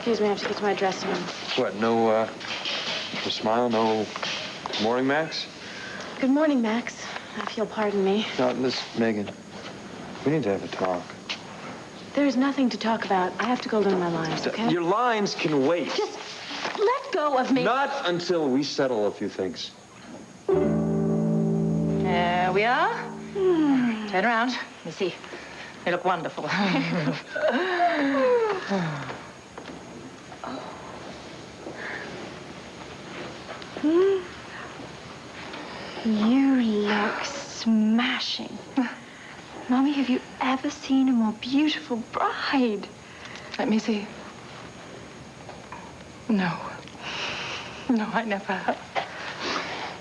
Excuse me, I have to get to my dressing room. What, no smile, no good morning, Max? Good morning, Max. If you'll pardon me. No, listen, Megan. We need to have a talk. There is nothing to talk about. I have to go learn my lines, okay? Your lines can wait. Just let go of me. Not until we settle a few things. There we are. Turn around. Let me see. They look wonderful. You look smashing. Mommy, have you ever seen a more beautiful bride? Let me see. No. No, I never have.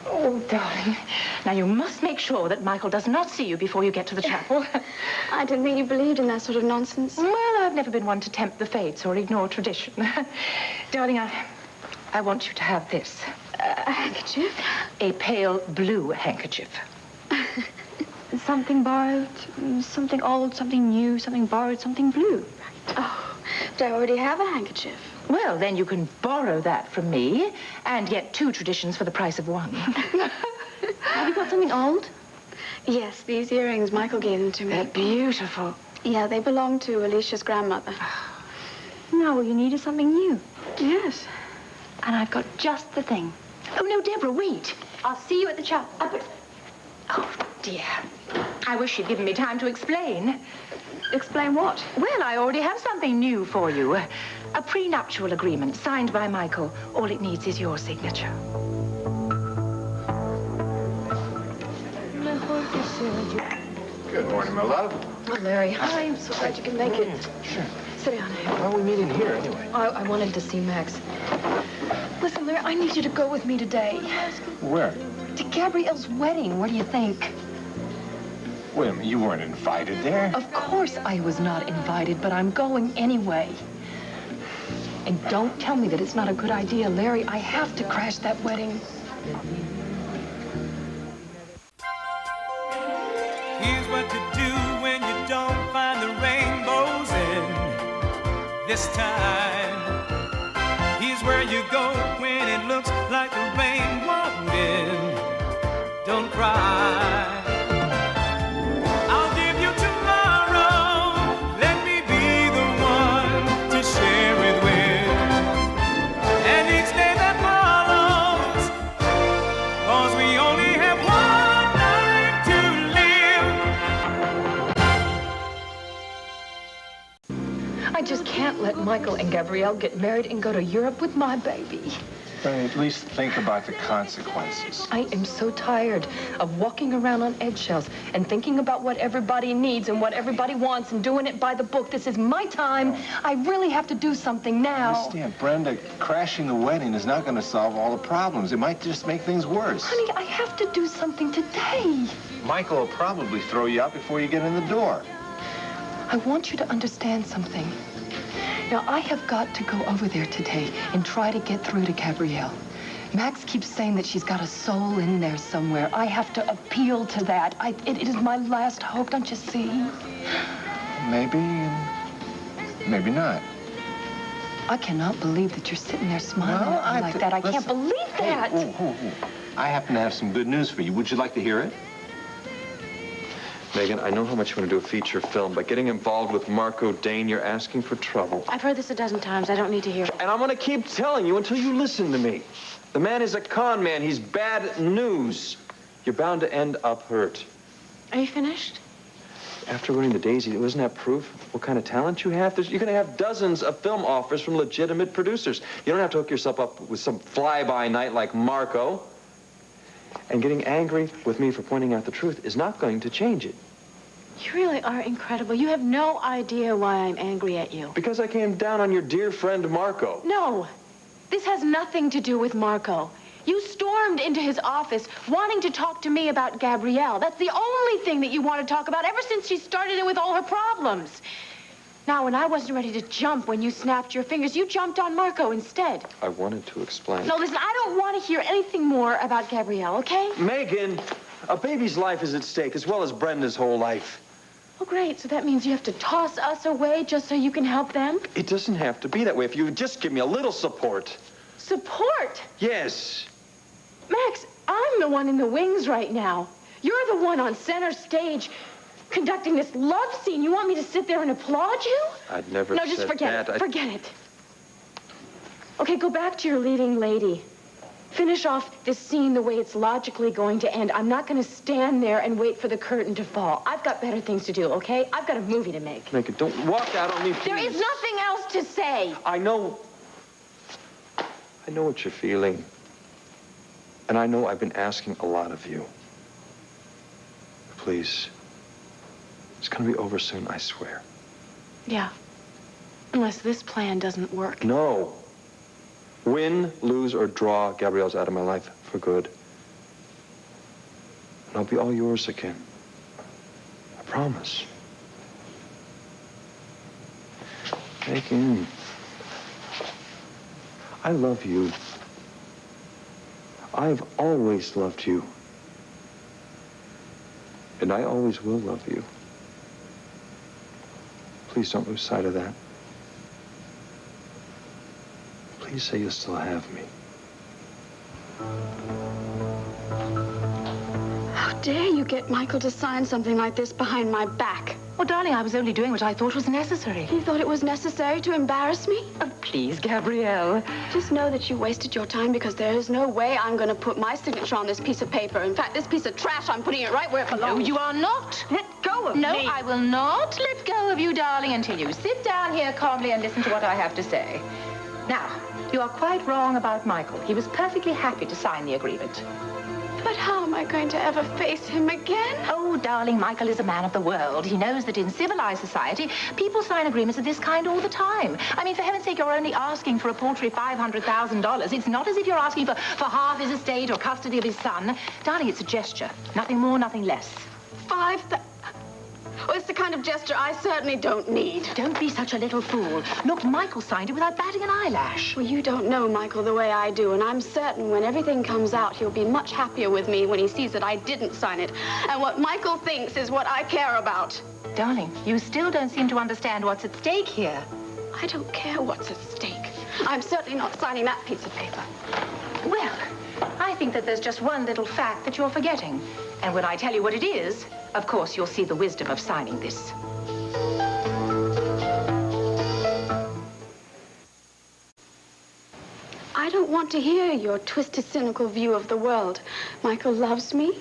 Oh, darling. Now, you must make sure that Michael does not see you before you get to the chapel. I didn't think you believed in that sort of nonsense. Well, I've never been one to tempt the fates or ignore tradition. Darling, I want you to have this. A handkerchief? A pale blue handkerchief. Something borrowed, something old, something new, something borrowed, something blue. Oh, but I already have a handkerchief. Well, then you can borrow that from me and get 2 traditions for the price of 1. Have you got something old? Yes, these earrings. Michael gave them to me. They're beautiful. Yeah, they belong to Alicia's grandmother. No, all you need is something new. Yes. And I've got just the thing. Oh, no, Deborah, wait. I'll see you at the chapel. Oh, dear. I wish you'd given me time to explain. Explain what? Well, I already have something new for you. A prenuptial agreement signed by Michael. All it needs is your signature. Good morning, my love. Oh, Larry, hi. I'm so glad you can make it. Sure. Sit down. Why are we meeting here, anyway? I wanted to see Max. Listen, Larry, I need you to go with me today. Where? To Gabrielle's wedding. What do you think? Wait a minute, you weren't invited there? Of course I was not invited, but I'm going anyway. And don't tell me that it's not a good idea, Larry. I have to crash that wedding. Here's what to do when you don't find the rainbows in this time. Here's where you go when it looks like the rain won't end. Don't cry. I'll give you tomorrow. Let me be the one to share it with. And each day that follows, 'cause we only have one life to live. I just can't let Michael and Gabrielle get married and go to Europe with my baby. But at least think about the consequences. I am so tired of walking around on eggshells and thinking about what everybody needs and what everybody wants and doing it by the book. This is my time. I really have to do something now. Understand, Brenda, crashing the wedding is not going to solve all the problems. It might just make things worse. Honey, I have to do something today. Michael will probably throw you out before you get in the door. I want you to understand something. Now, I have got to go over there today and try to get through to Gabrielle. Max keeps saying that she's got a soul in there somewhere. I have to appeal to that. It is my last hope, don't you see? Maybe, maybe not. I cannot believe that you're sitting there smiling at me like that. I can't believe that. Hey, I happen to have some good news for you. Would you like to hear it? Megan, I know how much you want to do a feature film, but getting involved with Marco Dane, you're asking for trouble. I've heard this a dozen times. I don't need to hear it. And I'm going to keep telling you until you listen to me. The man is a con man. He's bad news. You're bound to end up hurt. Are you finished? After winning the Daisy, wasn't that proof what kind of talent you have? You're going to have dozens of film offers from legitimate producers. You don't have to hook yourself up with some fly-by-night like Marco. And getting angry with me for pointing out the truth is not going to change it. You really are incredible. You have no idea why I'm angry at you. Because I came down on your dear friend Marco. No, this has nothing to do with Marco. You stormed into his office wanting to talk to me about Gabrielle. That's the only thing that you want to talk about ever since she started in with all her problems. Now, when I wasn't ready to jump when you snapped your fingers, you jumped on Marco instead. I wanted to explain. No, listen, I don't want to hear anything more about Gabrielle, okay? Megan, a baby's life is at stake as well as Brenda's whole life. Oh, great. So that means you have to toss us away just so you can help them? It doesn't have to be that way if you would just give me a little support. Support? Yes. Max, I'm the one in the wings right now. You're the one on center stage conducting this love scene. You want me to sit there and applaud you? I'd never No, said just forget that. it. Forget it. Okay, go back to your leading lady. Finish off this scene the way it's logically going to end. I'm not going to stand there and wait for the curtain to fall. I've got better things to do, okay? I've got a movie to make. Make it. Don't walk out on me, please. There is nothing else to say. I know what you're feeling. And I know I've been asking a lot of you. Please. It's going to be over soon, I swear. Yeah. Unless this plan doesn't work. No. Win, lose, or draw, Gabrielle's out of my life for good. And I'll be all yours again. I promise. Megan, I love you. I've always loved you. And I always will love you. Please don't lose sight of that. Please say you still have me. How dare you get Michael to sign something like this behind my back? Well, darling, I was only doing what I thought was necessary. You thought it was necessary to embarrass me? Oh, please, Gabrielle. Just know that you wasted your time because there is no way I'm going to put my signature on this piece of paper. In fact, this piece of trash, I'm putting it right where it No, belongs. you are not. Let go of No, me. I will not let go of you, darling, until you sit down here calmly and listen to what I have to say. Now, you are quite wrong about Michael. He was perfectly happy to sign the agreement. But how am I going to ever face him again? Oh, darling, Michael is a man of the world. He knows that in civilized society, people sign agreements of this kind all the time. I mean, for heaven's sake, you're only asking for a paltry $500,000. It's not as if you're asking for half his estate or custody of his son. Darling, it's a gesture. Nothing more, nothing less. Oh, it's the kind of gesture I certainly don't need. Don't be such a little fool. Look, Michael signed it without batting an eyelash. Well, you don't know Michael the way I do, and I'm certain when everything comes out, he'll be much happier with me when he sees that I didn't sign it. And what Michael thinks is what I care about. Darling, you still don't seem to understand what's at stake here. I don't care what's at stake. I'm certainly not signing that piece of paper. Well, I think that there's just one little fact that you're forgetting. And when I tell you what it is, of course, you'll see the wisdom of signing this. I don't want to hear your twisted, cynical view of the world. Michael loves me,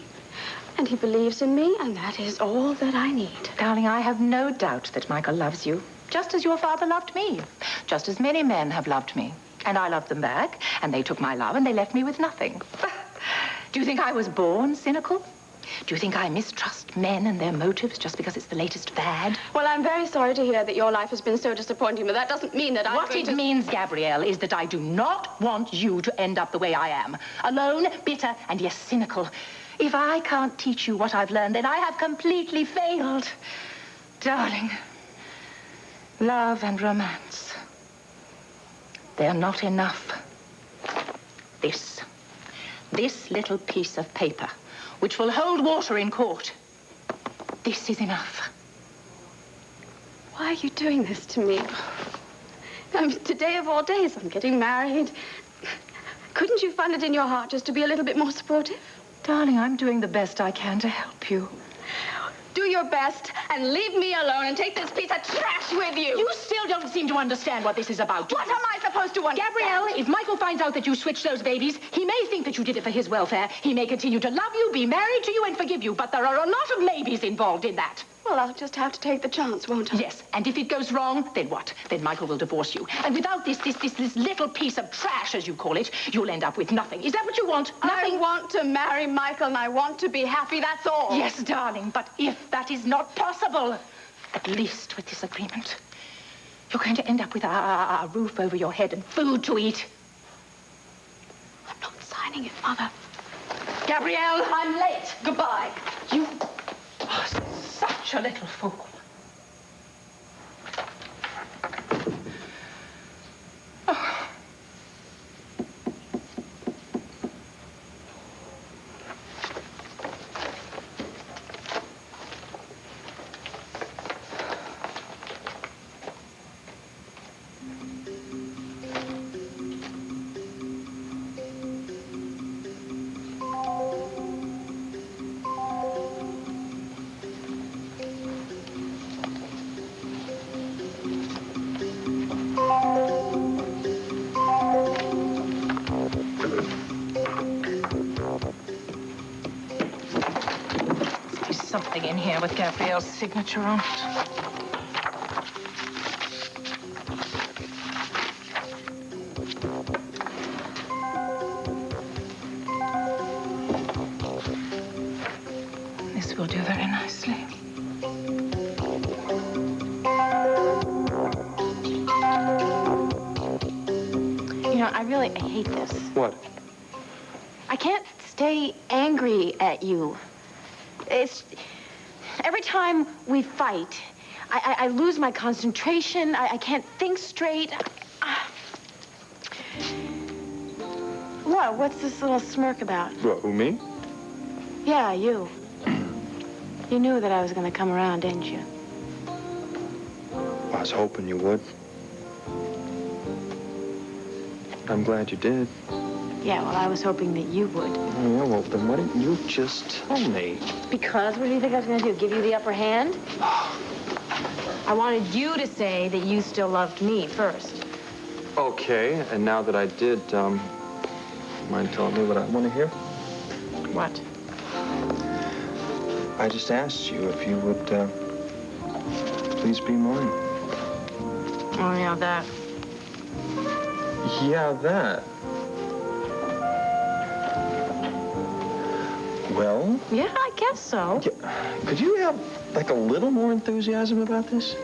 and he believes in me, and that is all that I need. Darling, I have no doubt that Michael loves you, just as your father loved me, just as many men have loved me. And I loved them back, and they took my love, and they left me with nothing. Do you think I was born cynical? Do you think I mistrust men and their motives just because it's the latest fad? Well, I'm very sorry to hear that your life has been so disappointing, but that doesn't mean that What it means, Gabrielle, is that I do not want you to end up the way I am. Alone, bitter, and yes, cynical. If I can't teach you what I've learned, then I have completely failed. Darling, love and romance, they're not enough. This little piece of paper, which will hold water in court, this is enough. Why are you doing this to me? Today of all days, I'm getting married. Couldn't you find it in your heart just to be a little bit more supportive? Darling, I'm doing the best I can to help you. Do your best and leave me alone and take this piece of trash with you. You still don't seem to understand what this is about. What am I supposed to understand? Gabrielle, if Michael finds out that you switched those babies, he may think that you did it for his welfare. He may continue to love you, be married to you, and forgive you, but there are a lot of maybes involved in that. Well, I'll just have to take the chance, won't I? Yes, and if it goes wrong, then what? Then Michael will divorce you. And without this little piece of trash, as you call it, you'll end up with nothing. Is that what you want? Nothing? I want to marry Michael and I want to be happy, that's all. Yes, darling, but if that is not possible, at least with this agreement, you're going to end up with a roof over your head and food to eat. I'm not signing it, Mother. Gabrielle, I'm late. Goodbye. You are such a little fool. here with Gabrielle's signature on it. This will do very nicely. You know, I hate this. What? I can't stay angry at you. It's... Every time we fight, I lose my concentration. I can't think straight. What? What's this little smirk about? What, who, me? Yeah, you. You knew that I was going to come around, didn't you? I was hoping you would. I'm glad you did. Yeah, well, I was hoping that you would. Oh, yeah, well, then why didn't you just tell me? Because? What do you think I was going to do? Give you the upper hand? I wanted you to say that you still loved me first. Okay, and now that I did, mind telling me what I want to hear? What? I just asked you if you would, please be mine. Oh, yeah, that. Yeah, that. Well? Yeah, I guess so. Yeah, could you have, like, a little more enthusiasm about this?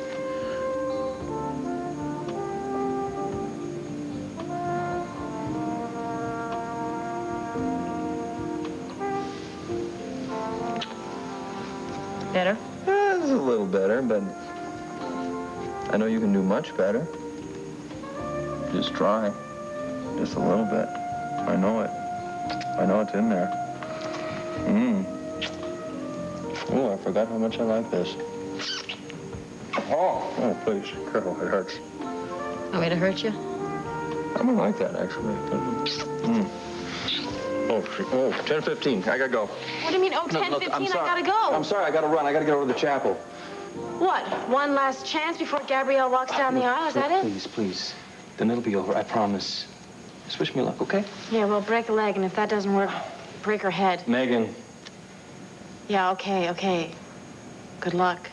Better? It's a little better, but I know you can do much better. Just try. Just a little bit. I know it. I know it's in there. Oh, I forgot how much I like this. Oh, please. Careful, it hurts. Want me to hurt you? I don't like that, actually. Oh, 10:15. I gotta go. What do you mean, oh, 10:15, I gotta go? I'm sorry, I gotta run. I gotta get over to the chapel. What, one last chance before Gabrielle walks down the aisle? Is that it? Please, please. Then it'll be over, I promise. Just wish me luck, okay? Yeah, well, break a leg, and if that doesn't work, break her head. Megan. Yeah, okay. Good luck.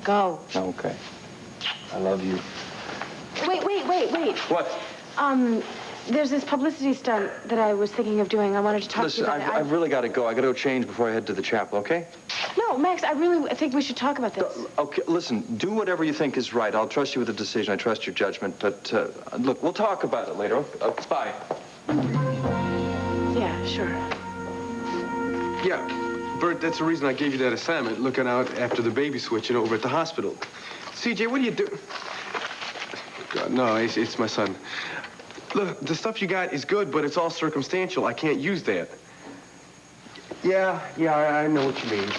Go. Okay. I love you. Wait. What? There's this publicity stunt that I was thinking of doing. I wanted to talk to you about it. I've really got to go. I got to go change before I head to the chapel, okay? No, Max, I really think we should talk about this. Okay, listen, do whatever you think is right. I'll trust you with the decision. I trust your judgment. But, look, we'll talk about it later. Bye. Yeah, sure. Yeah, Bert, that's the reason I gave you that assignment, looking out after the baby switching over at the hospital. CJ, what are you doing? God, no, it's my son. Look, the stuff you got is good, but it's all circumstantial. I can't use that. Yeah, I know what you mean.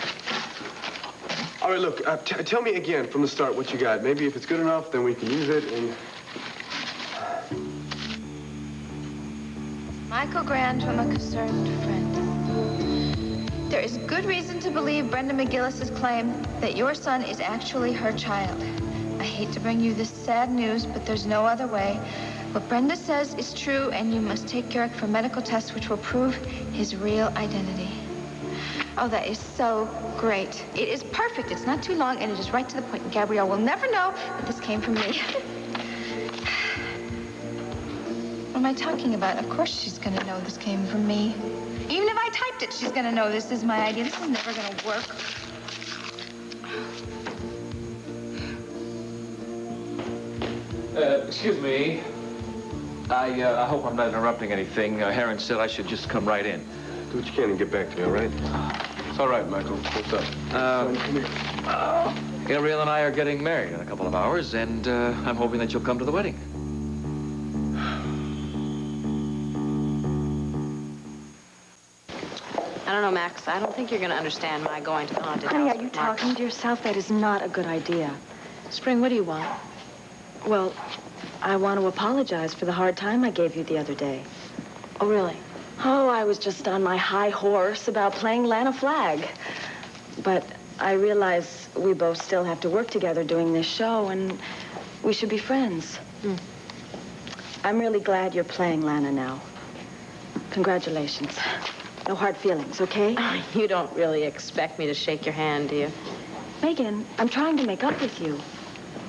All right, look, tell me again from the start what you got. Maybe if it's good enough, then we can use it and... Michael Grand from a concerned friend. There is good reason to believe Brenda McGillis's claim that your son is actually her child. I hate to bring you this sad news, but there's no other way. What Brenda says is true, and you must take Garrick for medical tests which will prove his real identity. Oh, that is so great. It is perfect. It's not too long, and it is right to the point. And Gabrielle will never know that this came from me. What am I talking about? Of course she's going to know this came from me. Even if I typed it, she's going to know this is my idea. This is never going to work. Excuse me. I hope I'm not interrupting anything. Heron said I should just come right in. Do what you can and get back to me, all right? It's all right, Michael. What's up? Come here. Gabrielle and I are getting married in a couple of hours, and I'm hoping that you'll come to the wedding. I don't know, Max. I don't think you're going to understand my going to the haunted house. Honey, are you with Mark. talking to yourself? That is not a good idea. Spring, what do you want? Well, I want to apologize for the hard time I gave you the other day. Oh, really? Oh, I was just on my high horse about playing Lana Flag. But I realize we both still have to work together doing this show, and we should be friends. I'm really glad you're playing Lana now. Congratulations. No hard feelings, okay? You don't really expect me to shake your hand, do you? Megan, I'm trying to make up with you.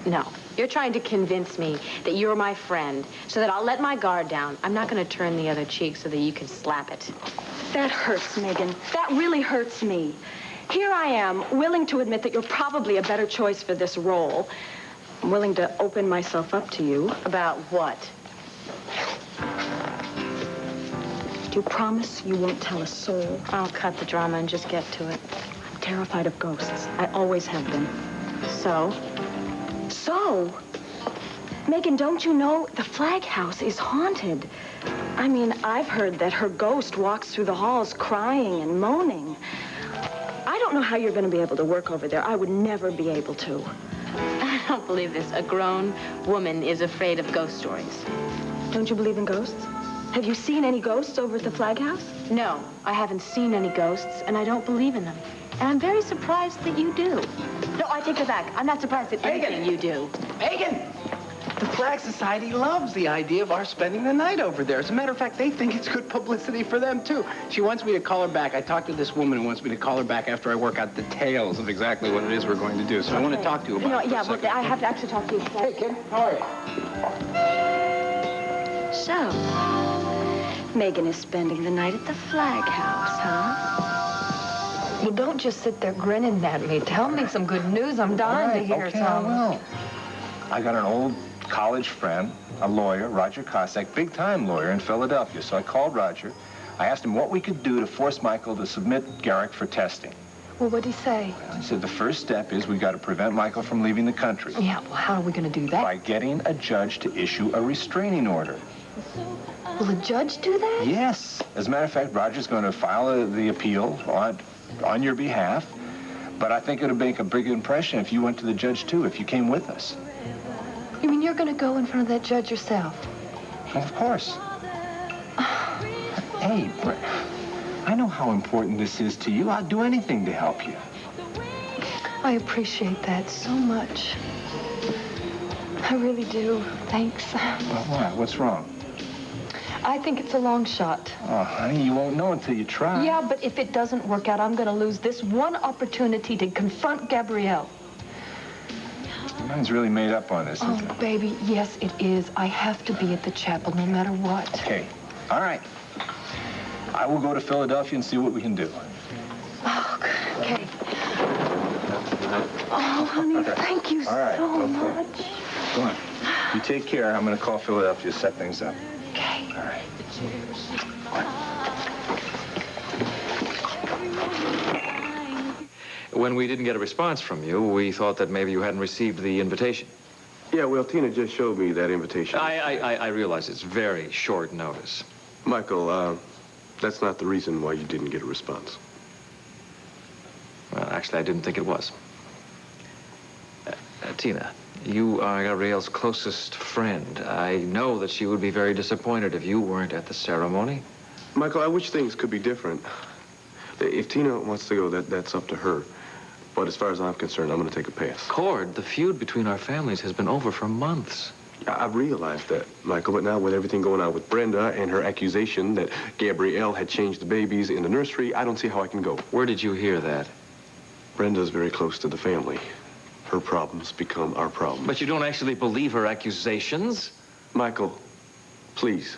No. You're trying to convince me that you're my friend so that I'll let my guard down. I'm not going to turn the other cheek so that you can slap it. That hurts, Megan. That really hurts me. Here I am, willing to admit that you're probably a better choice for this role. I'm willing to open myself up to you. About what? Do you promise you won't tell a soul? I'll cut the drama and just get to it. I'm terrified of ghosts. I always have been. So? So? Megan, don't you know the Flag House is haunted? I mean, I've heard that her ghost walks through the halls crying and moaning. I don't know how you're going to be able to work over there. I would never be able to. I don't believe this. A grown woman is afraid of ghost stories. Don't you believe in ghosts? Have you seen any ghosts over at the Flag House? No, I haven't seen any ghosts, and I don't believe in them. And I'm very surprised that you do. No, I take it back. I'm not surprised at anything you do. Megan! The Flag Society loves the idea of our spending the night over there. As a matter of fact, they think it's good publicity for them, too. She wants me to call her back. I talked to this woman who wants me to call her back after I work out the details of exactly what it is we're going to do. So I want to talk to you about it. Yeah, but I have to actually talk to you. Hey, kid. How are you? So, Megan is spending the night at the Flag House, huh? Well, don't just sit there grinning at me. Tell me some good news. I'm dying to hear okay, some. I will. I got an old college friend, a lawyer, Roger Cossack, big-time lawyer in Philadelphia. So I called Roger. I asked him what we could do to force Michael to submit Garrick for testing. Well, what'd he say? Well, he said the first step is we got to prevent Michael from leaving the country. Yeah, well, how are we going to do that? By getting a judge to issue a restraining order. Will a judge do that? Yes. As a matter of fact, Roger's going to file the appeal on your behalf. But I think it would make a big impression if you went to the judge, too, if you came with us. You mean you're going to go in front of that judge yourself? Well, of course. Hey, I know how important this is to you. I'd do anything to help you. I appreciate that so much. I really do. Thanks. Well, what? What's wrong? I think it's a long shot. Oh, honey, you won't know until you try. Yeah, but if it doesn't work out, I'm going to lose this one opportunity to confront Gabrielle. Your mind's really made up on this, isn't Oh, it? baby, yes, it is. I have to be at the chapel no matter what. Okay. All right. I will go to Philadelphia and see what we can do. Oh, okay. Oh, honey, thank you All right, so okay. much. Go on. You take care. I'm going to call Philadelphia to set things up. Okay. All right. When we didn't get a response from you, we thought that maybe you hadn't received the invitation. Yeah, well, Tina just showed me that invitation. I realize it's very short notice. Michael, that's not the reason why you didn't get a response. Well, actually, I didn't think it was. Tina, you are Gabrielle's closest friend. I know that she would be very disappointed if you weren't at the ceremony. Michael, I wish things could be different. If Tina wants to go, that's up to her. But as far as I'm concerned, I'm going to take a pass. Cord, the feud between our families has been over for months. I realized that, Michael, but now with everything going on with Brenda and her accusation that Gabrielle had changed the babies in the nursery, I don't see how I can go. Where did you hear that? Brenda's very close to the family. Her problems become our problems. But you don't actually believe her accusations? Michael, please.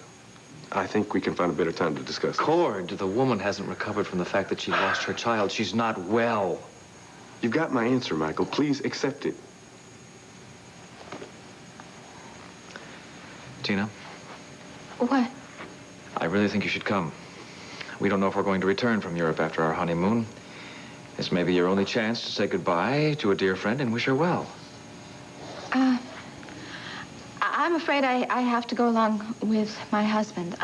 I think we can find a better time to discuss this. Cord, the woman hasn't recovered from the fact that she lost her child. She's not well. You've got my answer, Michael. Please accept it. Tina? What? I really think you should come. We don't know if we're going to return from Europe after our honeymoon. This may be your only chance to say goodbye to a dear friend and wish her well. I'm afraid I have to go along with my husband.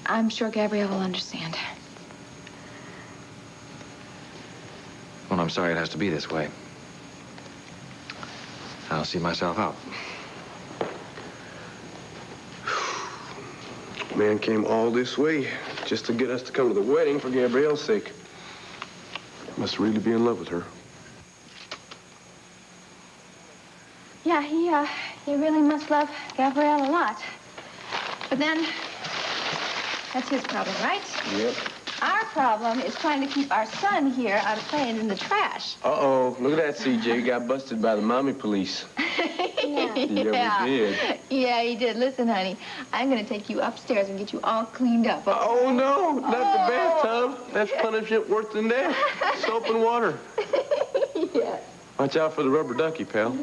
I'm sure Gabrielle will understand. Well, I'm sorry it has to be this way. I'll see myself out. Man came all this way just to get us to come to the wedding for Gabrielle's sake. Must really be in love with her. Yeah, he really must love Gabrielle a lot. But then, that's his problem, right? Yep. Our problem is trying to keep our son here out of playing in the trash. Uh-oh. Look at that, CJ. Got busted by the mommy police. Yeah, we did. Yeah, he did. Listen, honey, I'm going to take you upstairs and get you all cleaned up. Okay? Oh, no. Not the bathtub. That's punishment worse than that. Soap and water. Yeah. Watch out for the rubber ducky, pal.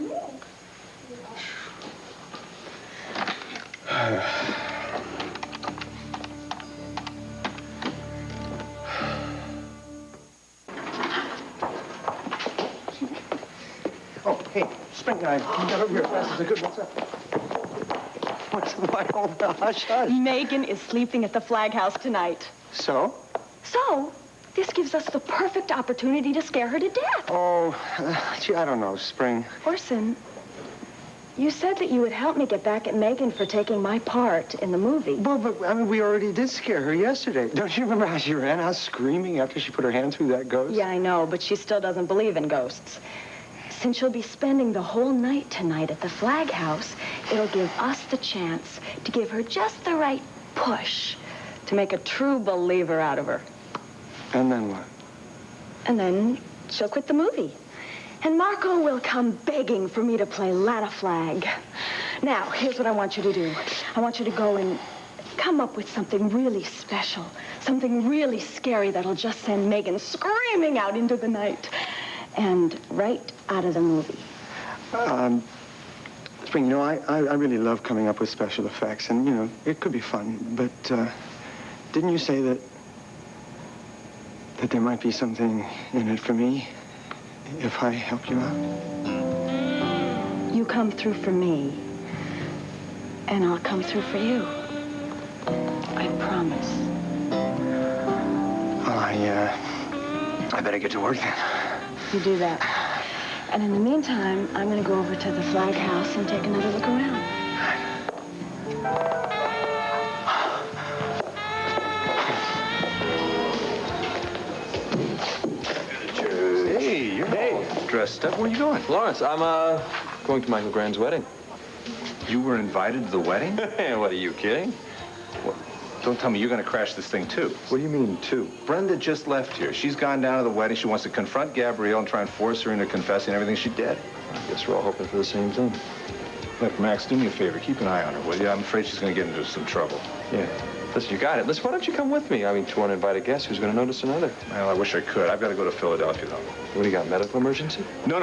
Oh, hey, Spring, I got over here fast as I could. What's up? Why all the hush-hush? Megan is sleeping at the Flag House tonight. So? So, this gives us the perfect opportunity to scare her to death. Oh, gee, I don't know, Spring. Orson, you said that you would help me get back at Megan for taking my part in the movie. Well, but, I mean, we already did scare her yesterday. Don't you remember how she ran out screaming after she put her hand through that ghost? Yeah, I know, but she still doesn't believe in ghosts. Since she'll be spending the whole night tonight at the Flag House, it'll give us the chance to give her just the right push to make a true believer out of her. And then what? And then she'll quit the movie. And Marco will come begging for me to play Lana Flag. Now, here's what I want you to do. I want you to go and come up with something really special, something really scary that'll just send Megan screaming out into the night. And right out of the movie. Spring, you know, I really love coming up with special effects, and, you know, it could be fun, but, didn't you say that there might be something in it for me if I help you out? You come through for me, and I'll come through for you. I promise. Well, I better get to work then. You do that. And in the meantime, I'm going to go over to the Flag House and take another look around. Hey, you're all dressed up. Where are you going? Lawrence, I'm, going to Michael Grand's wedding. You were invited to the wedding? What, are you kidding? Well, don't tell me you're going to crash this thing, too. What do you mean, too? Brenda just left here. She's gone down to the wedding. She wants to confront Gabrielle and try and force her into confessing everything she did. I guess we're all hoping for the same thing. Look, Max, do me a favor. Keep an eye on her, will you? I'm afraid she's going to get into some trouble. Yeah. Listen, you got it. Listen, why don't you come with me? I mean, if you want to invite a guest, who's going to notice another? Well, I wish I could. I've got to go to Philadelphia, though. What do you got, medical emergency? No,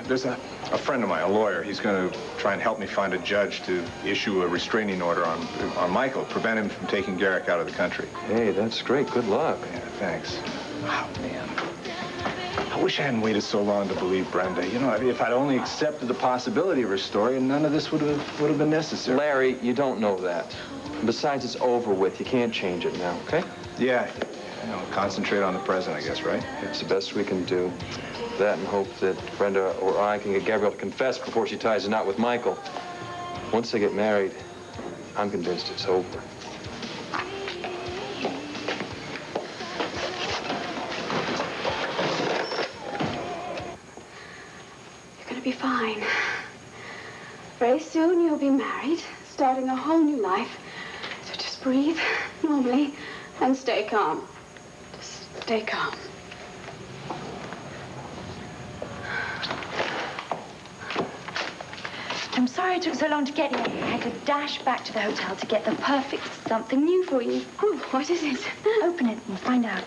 there's a friend of mine, a lawyer. He's going to try and help me find a judge to issue a restraining order on Michael, prevent him from taking Garrick out of the country. Hey, that's great. Good luck. Yeah, thanks. Oh, man. I wish I hadn't waited so long to believe Brenda. You know, if I'd only accepted the possibility of her story, none of this would have been necessary. Larry, you don't know that. Besides, it's over with. You can't change it now, okay? Yeah. You know, concentrate on the present, I guess, right? It's the best we can do. That and hope that Brenda or I can get Gabrielle to confess before she ties a knot with Michael. Once they get married, I'm convinced it's over. You're gonna be fine. Very soon you'll be married, starting a whole new life. So just breathe normally and stay calm. Just stay calm. I'm sorry it took so long to get here. I had to dash back to the hotel to get the perfect something new for you. Oh, what is it? Open it and find out.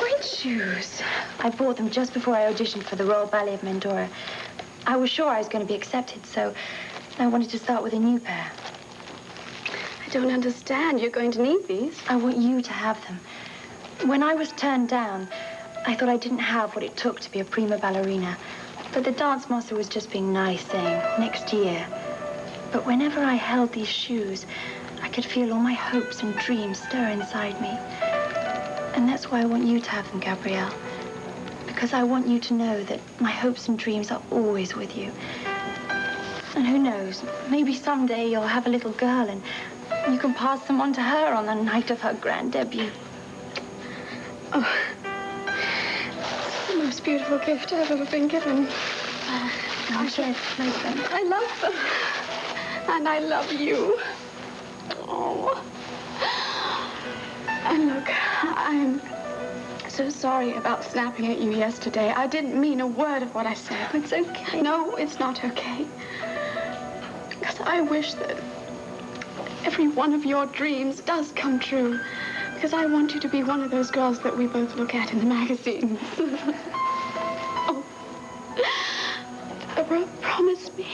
Which shoes? I bought them just before I auditioned for the Royal Ballet of Mendora. I was sure I was going to be accepted, so I wanted to start with a new pair. I don't understand. You're going to need these. I want you to have them. When I was turned down, I thought I didn't have what it took to be a prima ballerina. But the dance master was just being nice, saying, next year. But whenever I held these shoes, I could feel all my hopes and dreams stir inside me. And that's why I want you to have them, Gabrielle. Because I want you to know that my hopes and dreams are always with you. And who knows, maybe someday you'll have a little girl and you can pass them on to her on the night of her grand debut. Oh, it's the most beautiful gift I've ever been given. Now, let's place them. I love them. And I love you. Oh. And look, I'm so sorry about snapping at you yesterday. I didn't mean a word of what I said. It's okay. No, it's not okay. Because I wish that every one of your dreams does come true. Because I want you to be one of those girls that we both look at in the magazines. Oh. Deborah, promise me.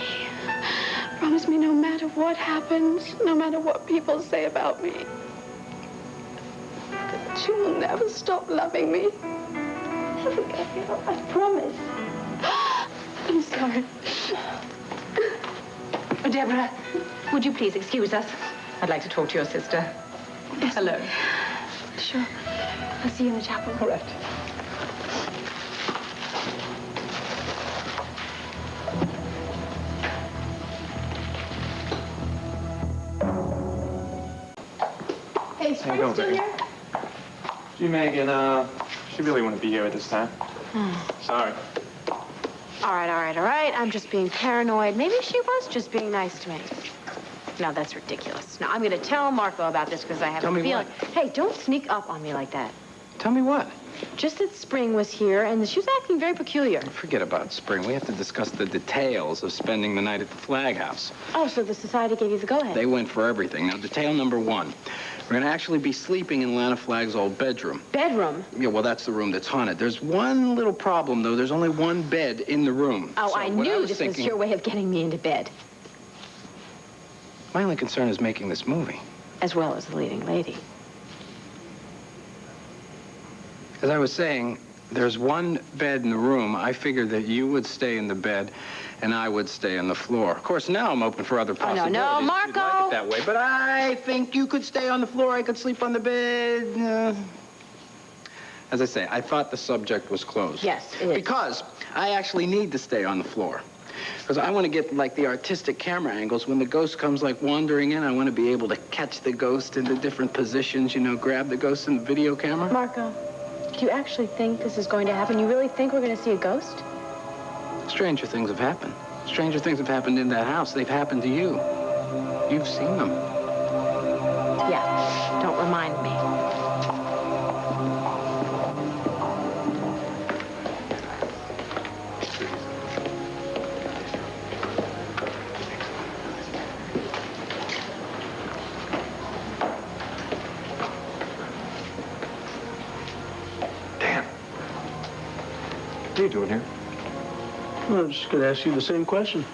Promise me no matter what happens, no matter what people say about me, that you will never stop loving me. Never, Gabrielle, I promise. I'm sorry. Deborah, would you please excuse us? I'd like to talk to your sister. Yes. Hello. Sure. I'll see you in the chapel. All right. Hey, is Frank still here? Gee, Megan, she really wouldn't be here at this time. Sorry. All right. I'm just being paranoid. Maybe she was just being nice to me. No, that's ridiculous. No, I'm going to tell Marco about this because I have Tell a me feeling. what? Hey, don't sneak up on me like that. Tell me what? Just that Spring was here, and she was acting very peculiar. Forget about Spring. We have to discuss the details of spending the night at the Flag House. Oh, so the society gave you the go-ahead. They went for everything. Now, detail number one. We're going to actually be sleeping in Lana Flag's old bedroom. Bedroom? Yeah, well, that's the room that's haunted. There's one little problem, though. There's only one bed in the room. Oh, So I what knew was this thinking, was your way of getting me into bed. My only concern is making this movie. As well as the leading lady. As I was saying, there's one bed in the room. I figured that you would stay in the bed and I would stay on the floor. Of course, now I'm open for other possibilities. no, if you'd Marco! like it that way, but I think you could stay on the floor. I could sleep on the bed. As I say, I thought the subject was closed. Yes, it is. Because I actually need to stay on the floor. Because I want to get, like, the artistic camera angles. When the ghost comes, like, wandering in, I want to be able to catch the ghost in the different positions, you know, grab the ghost in the video camera. Marco, do you actually think this is going to happen? You really think we're going to see a ghost? Stranger things have happened. Stranger things have happened in that house. They've happened to you. You've seen them. Yeah, don't remind me. What are you doing here? Well, I'm just going to ask you the same question.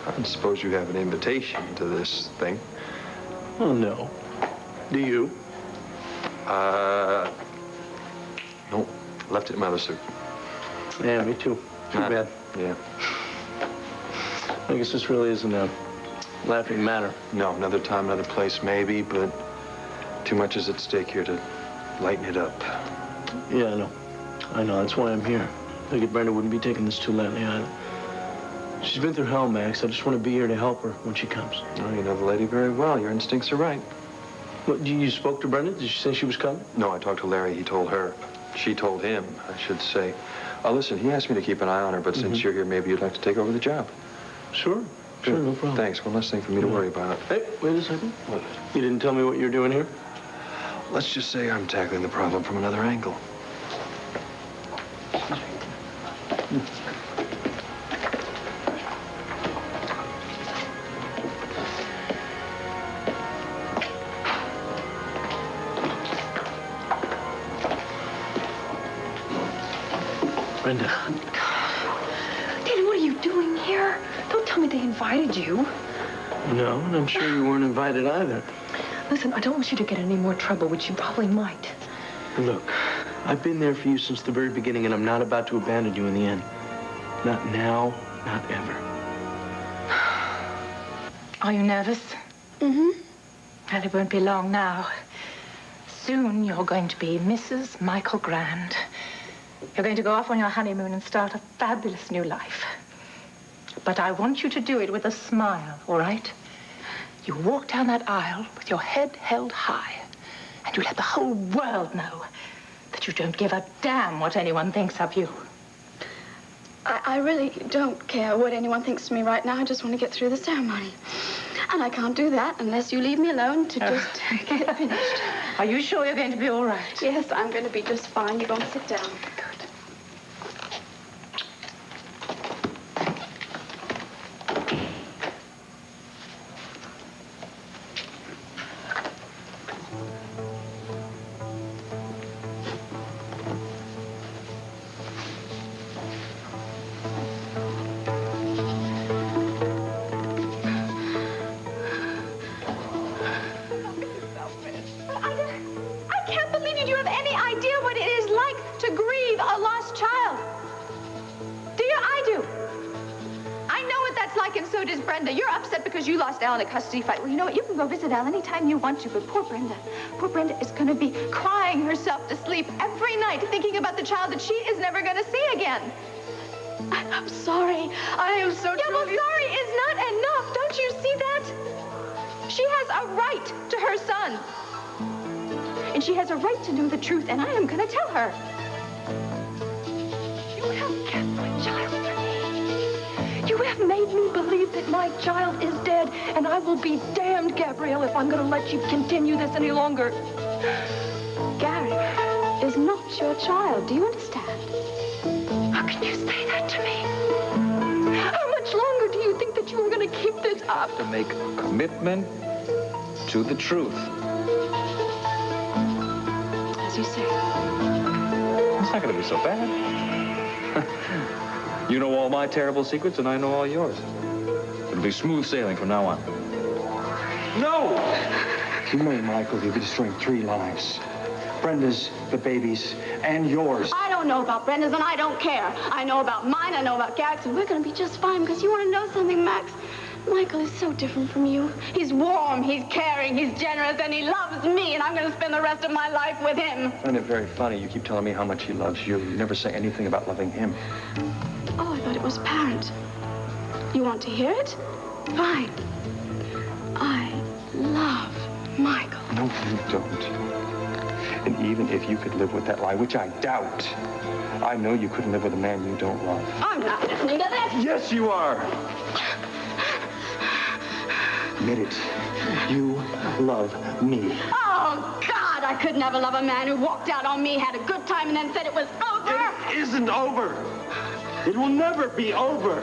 I suppose you have an invitation to this thing. Oh, no. Do you? Nope. Left it in my other suit. Yeah, me too. Too bad. Yeah. I guess this really isn't a laughing matter. No, another time, another place, maybe, but too much is at stake here to lighten it up. Yeah, I know. I know. That's why I'm here. I figured Brenda wouldn't be taking this too lightly either. She's been through hell, Max. I just want to be here to help her when she comes. Oh, you know the lady very well. Your instincts are right. What, you spoke to Brenda? Did she say she was coming? No, I talked to Larry. He told her. She told him, I should say. Listen, he asked me to keep an eye on her, but since you're here, maybe you'd like to take over the job. Sure. Sure, no problem. Thanks. One less thing for me to worry about. Hey, wait a second. What? You didn't tell me what you're doing here? Let's just say I'm tackling the problem from another angle. Brenda. Danny, what are you doing here? Don't tell me they invited you. No, and I'm sure you weren't invited either. Listen, I don't want you to get in any more trouble, which you probably might. Look, I've been there for you since the very beginning, and I'm not about to abandon you in the end. Not now, not ever. Are you nervous? Mm-hmm. Well, it won't be long now. Soon you're going to be Mrs. Michael Grand. You're going to go off on your honeymoon and start a fabulous new life. But I want you to do it with a smile, all right? You walk down that aisle with your head held high, and you let the whole world know that you don't give a damn what anyone thinks of you. I really don't care what anyone thinks of me right now. I just want to get through the ceremony. And I can't do that unless you leave me alone to just get finished. Are you sure you're going to be all right? Yes, I'm going to be just fine. You go and sit down. Good. And so does Brenda. You're upset because you lost Al in a custody fight. Well, you know what? You can go visit Al anytime you want to, but poor Brenda is going to be crying herself to sleep every night thinking about the child that she is never going to see again. I'm sorry. I am so Yeah, well, sorry is not enough. Don't you see that? She has a right to her son. And she has a right to know the truth, and I am going to tell her. You have kept my child from me. You have made me believe that my child is dead, and I will be damned, Gabrielle, if I'm going to let you continue this any longer. Gary is not your child. Do you understand? How can you say that to me? How much longer do you think that you are going to keep this up? To make a commitment to the truth. As you say. It's not going to be so bad. You know all my terrible secrets, and I know all yours. It'll be smooth sailing from now on. No! You know, Michael, you'll be destroying 3 lives. Brenda's, the baby's, and yours. I don't know about Brenda's, and I don't care. I know about mine, I know about Garrick's, and we're going to be just fine, because you want to know something, Max? Michael is so different from you. He's warm, he's caring, he's generous, and he loves me, and I'm going to spend the rest of my life with him. I find it very funny. You keep telling me how much he loves you. You never say anything about loving him. Oh, I thought it was apparent. You want to hear it? Fine. I love Michael. No, you don't. And even if you could live with that lie, which I doubt, I know you couldn't live with a man you don't love. I'm not listening to this. Yes, you are. Admit it. You love me. Oh, God, I could never love a man who walked out on me, had a good time, and then said it was over. It isn't over. It will never be over.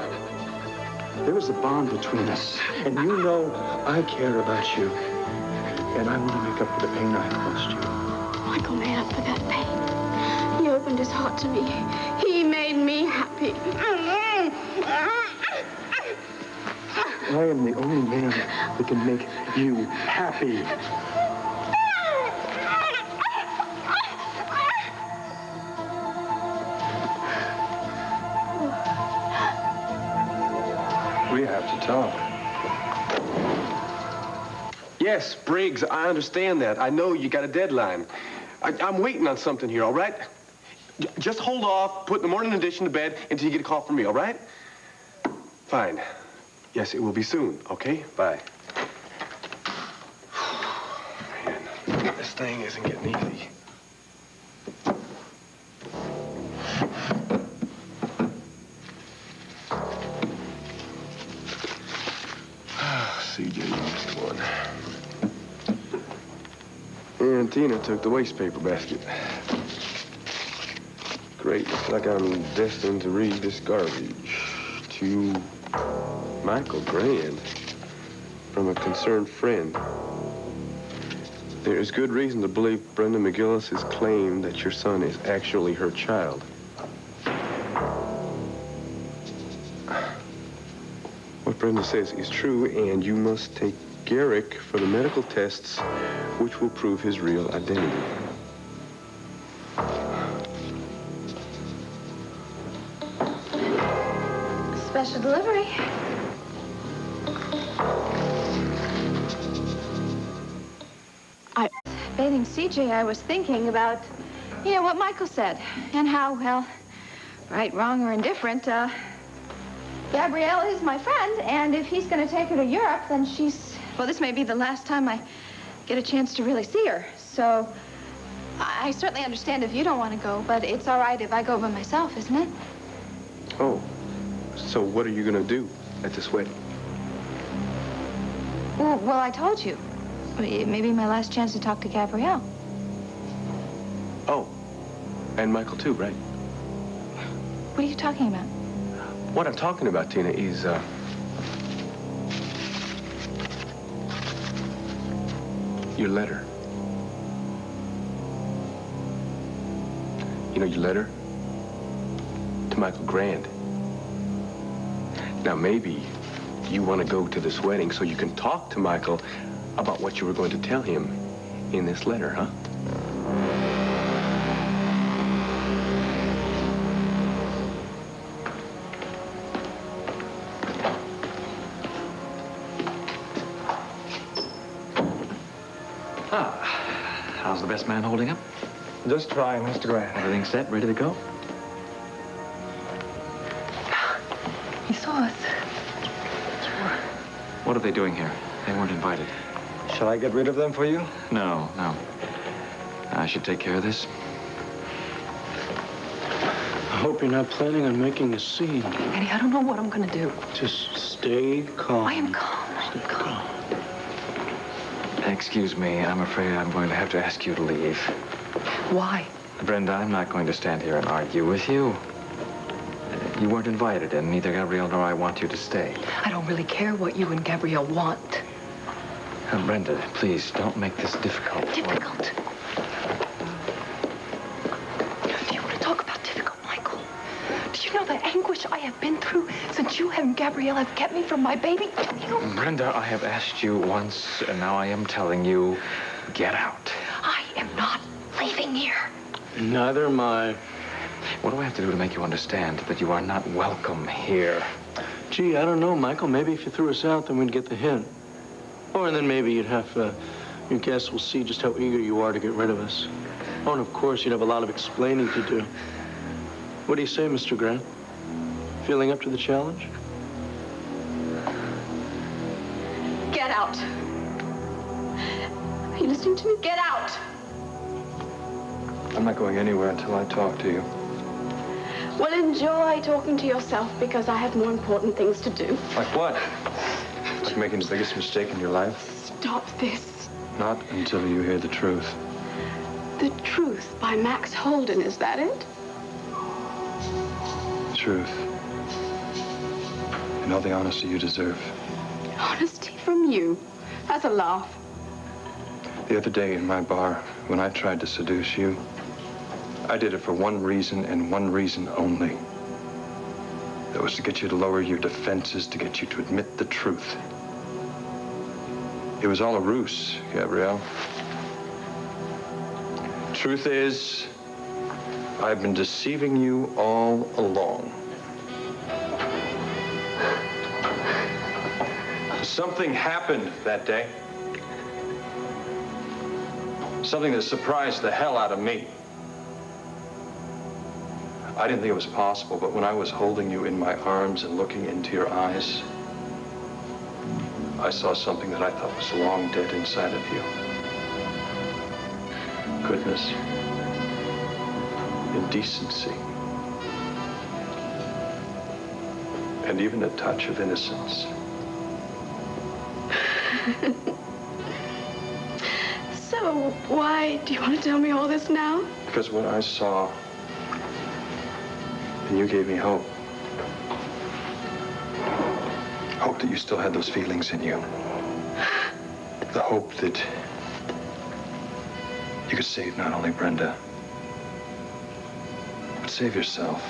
There is a bond between us, and you know I care about you. And I want to make up for the pain I caused you. Michael made up for that pain. He opened his heart to me. He made me happy. I am the only man that can make you happy. We have to talk. Yes, Briggs, I understand that. I know you got a deadline. I'm waiting on something here, all right? Just hold off, put the morning edition to bed until you get a call from me, all right? Fine. Yes, it will be soon, okay? Bye. Man, this thing isn't getting easy. CJ used one. And Tina took the waste paper basket. Great. Looks like I'm destined to read this garbage. To Michael Grand. From a concerned friend. There is good reason to believe Brenda McGillis's claim that your son is actually her child. What Brenda says is true, and you must take Garrick for the medical tests, which will prove his real identity. Special delivery. Bathing CJ, I was thinking about, you know, what Michael said, and how, well, right, wrong, or indifferent, Gabrielle is my friend, and if he's going to take her to Europe, then well, this may be the last time I get a chance to really see her. So I certainly understand if you don't want to go, but it's all right if I go by myself, isn't it? Oh, so what are you going to do at this wedding? Well, I told you. It may be my last chance to talk to Gabrielle. Oh, and Michael too, right? What are you talking about? What I'm talking about, Tina, is, your letter. You know, your letter to Michael Grand. Now, maybe you want to go to this wedding so you can talk to Michael about what you were going to tell him in this letter, huh? How's the best man holding up? Just fine, Mr. Grant. Everything set, ready to go? He saw us. What are they doing here? They weren't invited. Shall I get rid of them for you? No. I should take care of this. I hope you're not planning on making a scene. Eddie, I don't know what I'm going to do. Just stay calm. I am calm. I'm calm. Excuse me, I'm afraid I'm going to have to ask you to leave. Why? Brenda, I'm not going to stand here and argue with you. You weren't invited, and neither Gabrielle nor I want you to stay. I don't really care what you and Gabrielle want. Brenda, please, don't make this difficult. Difficult? Do you want to talk about difficult, Michael? Do you know the anguish I have been through since you and Gabrielle have kept me from my baby? Do you? Brenda, I have asked you once, and now I am telling you, get out. I am not leaving here. Neither am I. What do I have to do to make you understand that you are not welcome here? Gee, I don't know, Michael. Maybe if you threw us out, then we'd get the hint. Or then maybe you'd have, your guests will see just how eager you are to get rid of us. Oh, and of course, you'd have a lot of explaining to do. What do you say, Mr. Grant? Feeling up to the challenge? Get out. Are you listening to me? Get out. I'm not going anywhere until I talk to you. Well, enjoy talking to yourself because I have more important things to do. Like what? Like making the biggest mistake in your life? Stop this. Not until you hear the truth. The Truth by Max Holden, is that it? Truth. And all the honesty you deserve. Honesty from you. That's a laugh. The other day in my bar, when I tried to seduce you, I did it for one reason and one reason only. That was to get you to lower your defenses, to get you to admit the truth. It was all a ruse, Gabrielle. Truth is, I've been deceiving you all along. Something happened that day. Something that surprised the hell out of me. I didn't think it was possible, but when I was holding you in my arms and looking into your eyes, I saw something that I thought was long dead inside of you. Goodness. And decency. And even a touch of innocence. So, why do you want to tell me all this now? Because when I saw, and you gave me hope. Hope that you still had those feelings in you. The hope that you could save not only Brenda, but save yourself.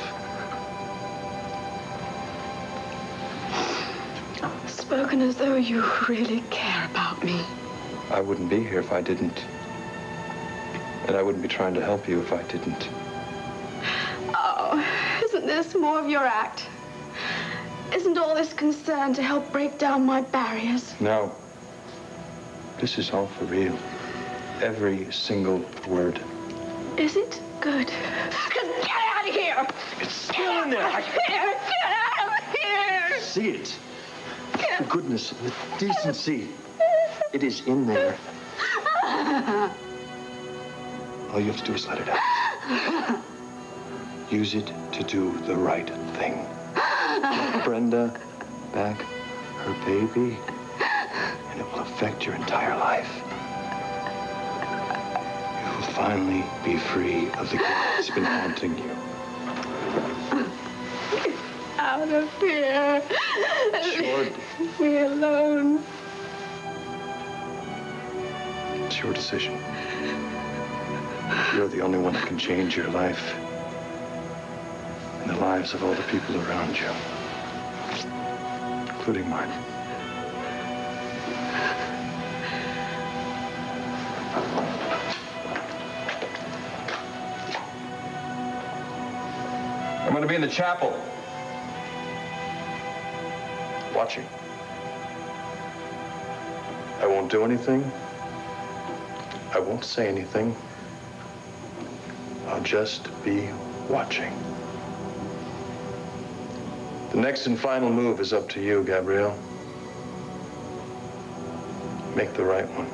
Spoken as though you really care about me. I wouldn't be here if I didn't. And I wouldn't be trying to help you if I didn't. Oh, isn't this more of your act? Isn't all this concern to help break down my barriers? No. This is all for real. Every single word. Is it? Good. Just get out of here! It's still in there. Get out of here! See it. The goodness, the decency. It is in there. All you have to do is let it out. Use it to do the right thing. Get Brenda back her baby. And it will affect your entire life. You will finally be free of the guilt that's been haunting you. Out of here. Sure. Leave me alone. It's your decision. You're the only one that can change your life and the lives of all the people around you, including mine. I'm going to be in the chapel. Watching. I won't do anything. I won't say anything. I'll just be watching. The next and final move is up to you, Gabrielle. Make the right one.